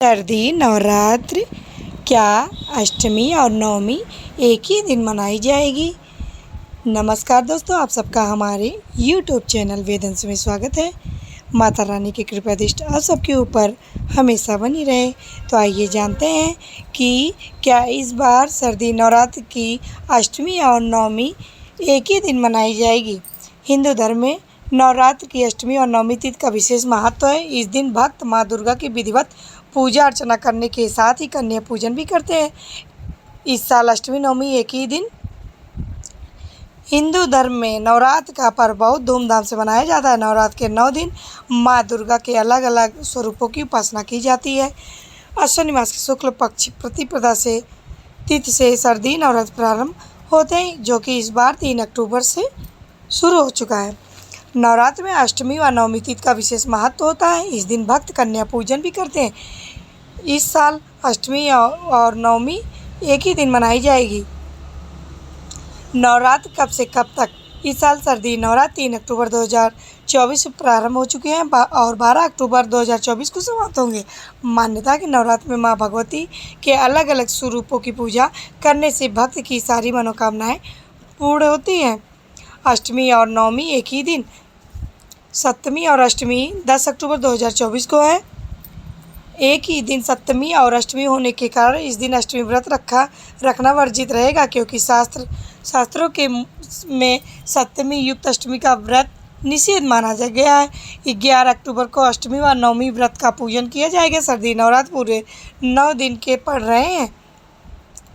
शारदीय नवरात्र क्या अष्टमी और नवमी एक ही दिन मनाई जाएगी। नमस्कार दोस्तों, आप सबका हमारे YouTube चैनल वेदंस में स्वागत है। माता रानी की कृपा दृष्टि आप सबके ऊपर हमेशा बनी रहे। तो आइए जानते हैं कि क्या इस बार शारदीय नवरात्र की अष्टमी और नवमी एक ही दिन मनाई जाएगी। हिंदू धर्म में नवरात्र की अष्टमी और नवमी तिथि का विशेष महत्व है। इस दिन भक्त माँ दुर्गा की विधिवत पूजा अर्चना करने के साथ ही कन्या पूजन भी करते हैं। इस साल अष्टमी नवमी एक ही दिन। हिंदू धर्म में नवरात्र का पर्व बहुत धूमधाम से मनाया जाता है। नवरात्र के 9 दिन माँ दुर्गा के अलग अलग स्वरूपों की उपासना की जाती है। अश्विनी मास के शुक्ल पक्ष प्रतिपदा से तिथि से शारदीय नवरात्र प्रारंभ होते हैं, जो कि इस बार 3 अक्टूबर से शुरू हो चुका है। नवरात्र में अष्टमी व नवमी तिथि का विशेष महत्व होता है। इस दिन भक्त कन्या पूजन भी करते हैं। इस साल अष्टमी और नवमी एक ही दिन मनाई जाएगी। नवरात्र कब से कब तक? इस साल शारदीय नवरात्र 3 अक्टूबर 2024 से प्रारंभ हो चुके हैं और 12 अक्टूबर 2024 को समाप्त होंगे। मान्यता है कि नवरात्र में माँ भगवती के अलग अलग स्वरूपों की पूजा करने से भक्त की सारी मनोकामनाएं पूर्ण होती हैं। अष्टमी और नवमी एक ही दिन। सप्तमी और अष्टमी 10 अक्टूबर 2024 को है। एक ही दिन सप्तमी और अष्टमी होने के कारण इस दिन अष्टमी व्रत रखना वर्जित रहेगा, क्योंकि शास्त्रों के में सप्तमी युक्त अष्टमी का व्रत निषेध माना गया है। 11 अक्टूबर को अष्टमी व नवमी व्रत का पूजन किया जाएगा। शारदीय नवरात्र पूरे 9 दिन के पड़ रहे हैं।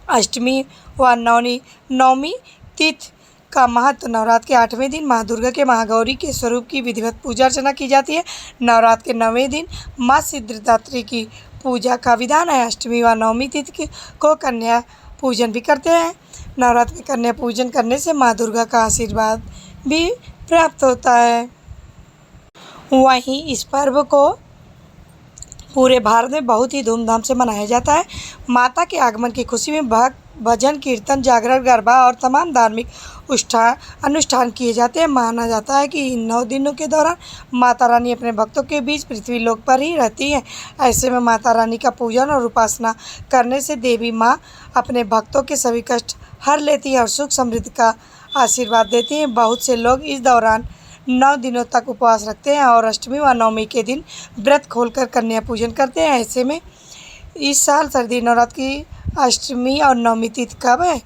अष्टमी व नवमी तिथि का महत्व। नवरात्र के 8वें दिन माँ दुर्गा के महागौरी के स्वरूप की विधिवत पूजा अर्चना की जाती है। नवरात्र के 9वें दिन माँ सिद्धिदात्री की पूजा का विधान है। अष्टमी व नवमी तिथि को कन्या पूजन भी करते हैं। नवरात्र में कन्या पूजन करने से माँ दुर्गा का आशीर्वाद भी प्राप्त होता है। वहीं इस पर्व को पूरे भारत में बहुत ही धूमधाम से मनाया जाता है। माता के आगमन की खुशी में भजन कीर्तन जागरण गरबा और तमाम धार्मिक अनुष्ठान किए जाते हैं। माना जाता है कि इन 9 दिनों के दौरान माता रानी अपने भक्तों के बीच पृथ्वी लोक पर ही रहती हैं। ऐसे में माता रानी का पूजन और उपासना करने से देवी माँ अपने भक्तों के सभी कष्ट हर लेती है और सुख समृद्धि का आशीर्वाद देती हैं। बहुत से लोग इस दौरान 9 दिनों तक उपवास रखते हैं और अष्टमी व नवमी के दिन व्रत खोलकर कन्या पूजन करते हैं। ऐसे में इस साल शारदीय नवरात्र की अष्टमी और नवमी तिथि कब है?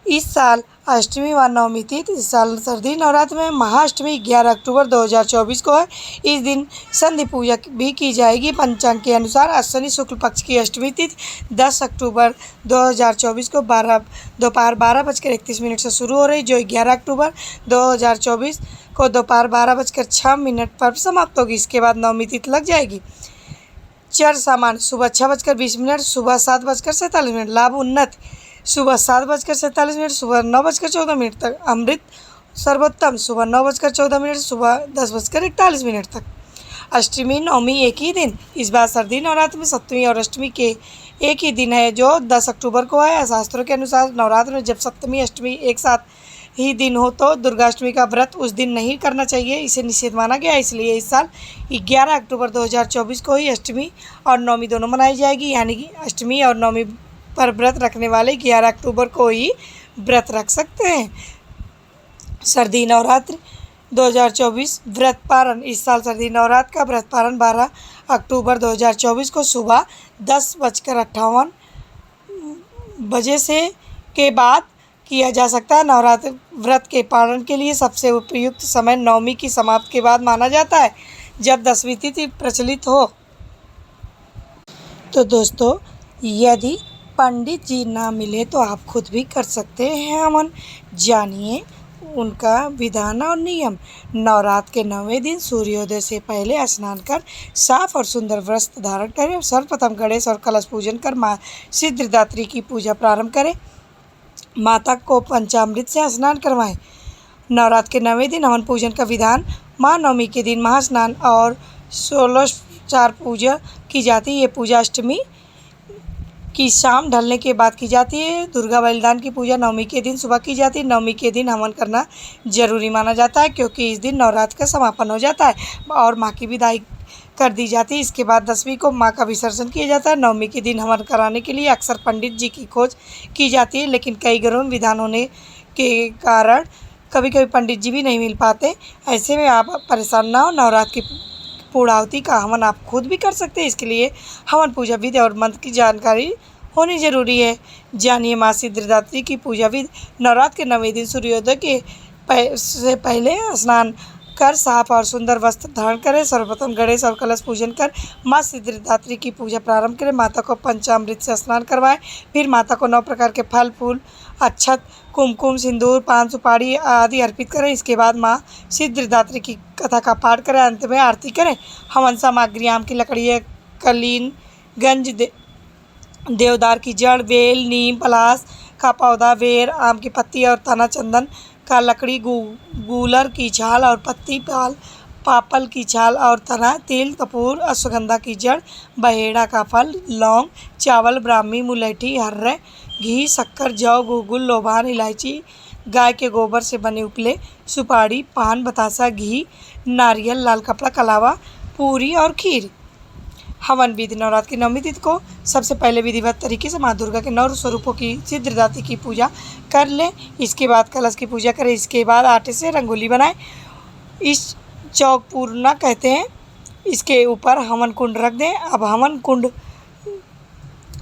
इस साल अष्टमी व नवमी तिथि इस साल शारदीय नवरात्र में महाअष्टमी 11 अक्टूबर 2024 को है। इस दिन संधि पूजा भी की जाएगी। पंचांग के अनुसार अश्विनी शुक्ल पक्ष की अष्टमी तिथि 10 अक्टूबर 2024 को दोपहर 12:31 से शुरू हो रही, जो 11 अक्टूबर 2024 को दोपहर 12:06 पर समाप्त होगी। इसके बाद नवमी तिथि लग जाएगी। चर सामान्य सुबह 6:20, सुबह 7:47, लाभ उन्नत सुबह 7:47, सुबह 9:14 तक। अमृत सर्वोत्तम सुबह 9:14, सुबह 10:41 तक। अष्टमी नवमी एक ही दिन। इस बार शारदीय नवरात्र में सप्तमी और अष्टमी के एक ही दिन है, जो 10 अक्टूबर को है। शास्त्रों के अनुसार नवरात्र में जब सप्तमी अष्टमी एक साथ ही दिन हो तो दुर्गाष्टमी का व्रत उस दिन नहीं करना चाहिए, इसे निषेध माना गया। इसलिए इस साल 11 अक्टूबर 2024 को ही अष्टमी और नवमी दोनों मनाई जाएगी। यानी कि अष्टमी और नवमी पर व्रत रखने वाले 11 अक्टूबर को ही व्रत रख सकते हैं। शारदीय नवरात्र 2024 व्रत पारण। इस साल शारदीय नवरात्र का व्रत पारण 12 अक्टूबर 2024 को सुबह 10:58 बजे से के बाद किया जा सकता है। नवरात्र व्रत के पारण के लिए सबसे उपयुक्त समय नवमी की समाप्ति के बाद माना जाता है, जब 10वीं तिथि प्रचलित हो। तो दोस्तों, यदि पंडित जी ना मिले तो आप खुद भी कर सकते हैं हवन। जानिए उनका विधान और नियम। नवरात्र के 9वें दिन सूर्योदय से पहले स्नान कर साफ और सुंदर वस्त्र धारण करें। सर्वप्रथम गणेश और कलश पूजन कर माँ सिद्धिदात्री की पूजा प्रारंभ करें। माता को पंचामृत से स्नान करवाएं। नवरात्र के 9वें दिन हवन पूजन का विधान। माँ नवमी के दिन महास्नान और 16 पूजा की जाती है। ये पूजा अष्टमी की शाम ढलने के बाद की जाती है। दुर्गा बलिदान की पूजा नवमी के दिन सुबह की जाती है। नवमी के दिन हवन करना जरूरी माना जाता है, क्योंकि इस दिन नवरात्र का समापन हो जाता है और माँ की विदाई कर दी जाती है। इसके बाद 10वीं को माँ का विसर्जन किया जाता है। 9वीं के दिन हवन कराने के लिए अक्सर पंडित जी की खोज की जाती है, लेकिन कई घरों में विधान होने के कारण कभी कभी पंडित जी भी नहीं मिल पाते। ऐसे में आप परेशान ना हो। नवरात्र की पूर्णाहुति का हवन आप खुद भी कर सकते हैं। इसके लिए हवन पूजा विधि और मंत्र की जानकारी होनी जरूरी है। जानिए माँ सिद्धिदात्री की पूजा विधि। नवरात्र के 9वें दिन सूर्योदय के से पहले स्नान कर साफ और सुंदर वस्त्र धारण करें। सर्वप्रथम गणेश और कलश पूजन कर माँ सिद्धिदात्री की पूजा प्रारंभ करें। माता को पंचामृत से स्नान करवाएं। फिर माता को 9 प्रकार के फल फूल, अक्षत, कुमकुम, सिंदूर, पान सुपारी आदि अर्पित करें। इसके बाद माँ सिद्धिदात्री की कथा का पाठ करें। अंत में आरती करें। हवन सामग्री आम की लकड़ी, कलीन, गंज, देवदार की जड़, बेल, नीम, पलास का पौधा, बेर, आम की पत्ती और तना, चंदन का लकड़ी, गूलर की छाल और पत्ती, पापल की छाल और तना, तिल, कपूर, अश्वगंधा की जड़, बहेड़ा का फल, लौंग, चावल, ब्राह्मी, मुलैठी, हर्रे, घी, शक्कर, जौ, गुगुल, लोबान, इलायची, गाय के गोबर से बने उपले, सुपारी, पान, बतासा, घी, नारियल, लाल कपड़ा, कलावा, पूरी और खीर। हवन विधि। नवरात्र की 9वीं तिथि को सबसे पहले विधिवत तरीके से माँ दुर्गा के 9 स्वरूपों की सिद्धिदात्री की पूजा कर लें। इसके बाद कलश की पूजा करें। इसके बाद आटे से रंगोली बनाएं। इस चौक पूर्णा कहते हैं। इसके ऊपर हवन कुंड रख दें। अब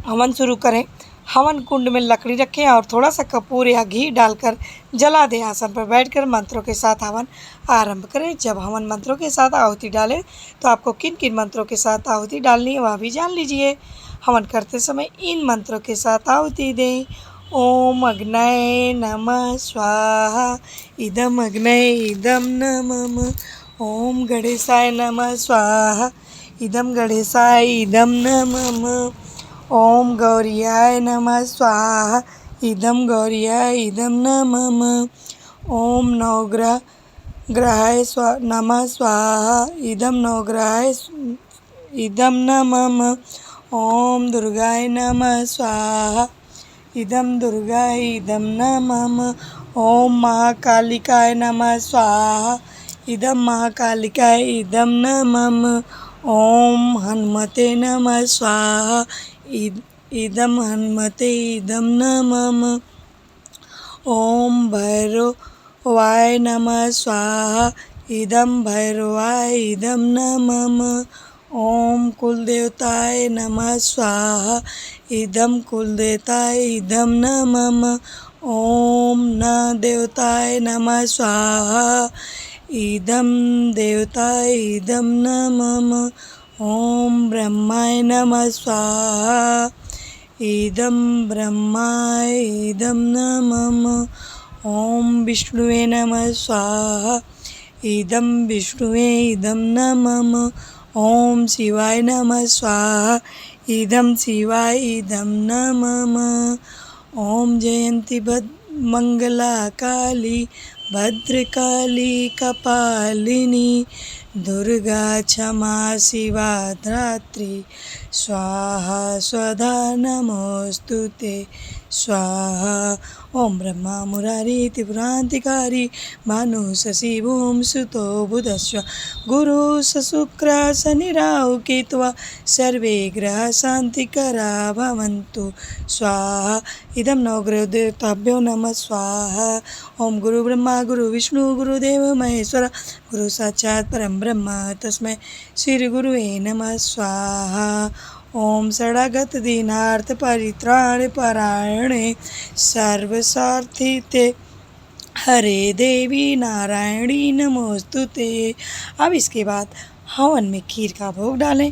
हवन शुरू करें। हवन कुंड में लकड़ी रखें और थोड़ा सा कपूर या घी डालकर जला दें। आसन पर बैठकर मंत्रों के साथ हवन आरंभ करें। जब हवन मंत्रों के साथ आहुति डालें तो आपको किन किन मंत्रों के साथ आहुति डालनी है वह भी जान लीजिए। हवन करते समय इन मंत्रों के साथ आहुति दें। ओम अग्नये नमः स्वाहा, इदम अग्नये इदम नमः। ओम गणेशाय नमः स्वाहा, इदम गणेशाय इदम नमः। ओम गौरियाय नमः स्वाहा, इदम गौरियाय इदम नमः। ओम नवग्रहाय नमः स्वाहा, इदम नवग्रहाय इदम नमः। ओम दुर्गाय नमः स्वाहा, इदम दुर्गाय इदम नमः। ओम महाकालिकाय नमः स्वाहा, इदम महाकालिकाय इदम नमः। ओम हनुमते नमः स्वाहा, इदम हनुमते इदम नमः। ओम भैरवाय नमः स्वाहा, इदम भैरवाय इदम नमः। ओम कुलदेवताय नमः स्वाहा, इदम कुलदेवताय इदम नमः। ओम न देवताय नमः स्वाहा, इदम देवताय इदम नमः। ओम ब्रह्माय नमः स्वाहा, इदम ब्रह्माय इदम नमः। ओम विष्णुवे नमः स्वाहा, इदम विष्णुवे इदम नमः। ओम शिवाय नमः स्वाहा, इदम शिवाय इदम नमः। ओम जयंती मंगला काली, भद्रकाली कपालिनी, दुर्गा क्षमा शिवा धात्री, स्वाहा स्वधा नमोस्तुते स्वाहा। ओम ब्रह्मा मुरारी त्रिपुरांतिकारी, भानु शशि भूम सुतो बुधस्व, गुरु शुक्र शनि राहु केतुः, सर्वे ग्रह शांतिकरा भवन्तु स्वाहा। इदम नवग्रह देवताभ्यो नमः स्वाहा। ओम गुरु ब्रह्मा गुरु विष्णु गुरुदेव महेश्वर, गुरु साक्षात् परम ब्रह्म तस्मै श्री गुरुवे नमः स्वाहा। ओम शरणागत दीनार्थ परित्राण परायणे, सर्वसार्थिते हरे देवी नारायणी नमोस्तुते। अब इसके बाद हवन में खीर का भोग डालें।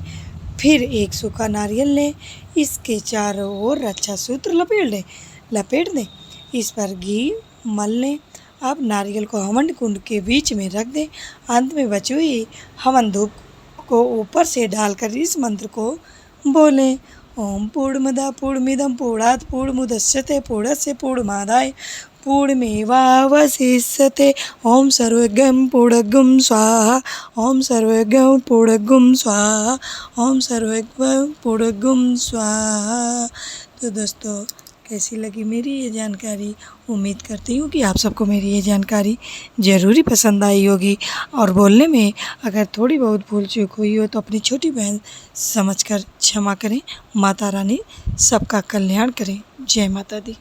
फिर एक सूखा नारियल लें। इसके चारों ओर रक्षा सूत्र लपेट दें। इस पर घी मल लें। अब नारियल को हवन कुंड के बीच में रख दें। अंत में बची हुई हवन धूप को ऊपर से डालकर इस मंत्र को बोलें। ओम पूर्णमदः पूर्णमिदं पूर्णात् पूर्णमुदच्यते पूर्णस्य पूर्णमादाय पूर्णमेवावशिष्यते। ओम सर्वज्ञं पूर्णज्ञं स्वाहा, ओम सर्वज्ञं पूर्णज्ञं स्वाहा, ओम सर्वज्ञं पूर्णज्ञं स्वाहा। तो दोस्तों कैसी लगी मेरी ये जानकारी। उम्मीद करती हूँ कि आप सबको मेरी ये जानकारी ज़रूर ही पसंद आई होगी, और बोलने में अगर थोड़ी बहुत भूल चूक हुई हो तो अपनी छोटी बहन समझकर क्षमा करें। माता रानी सबका कल्याण करें। जय माता दी।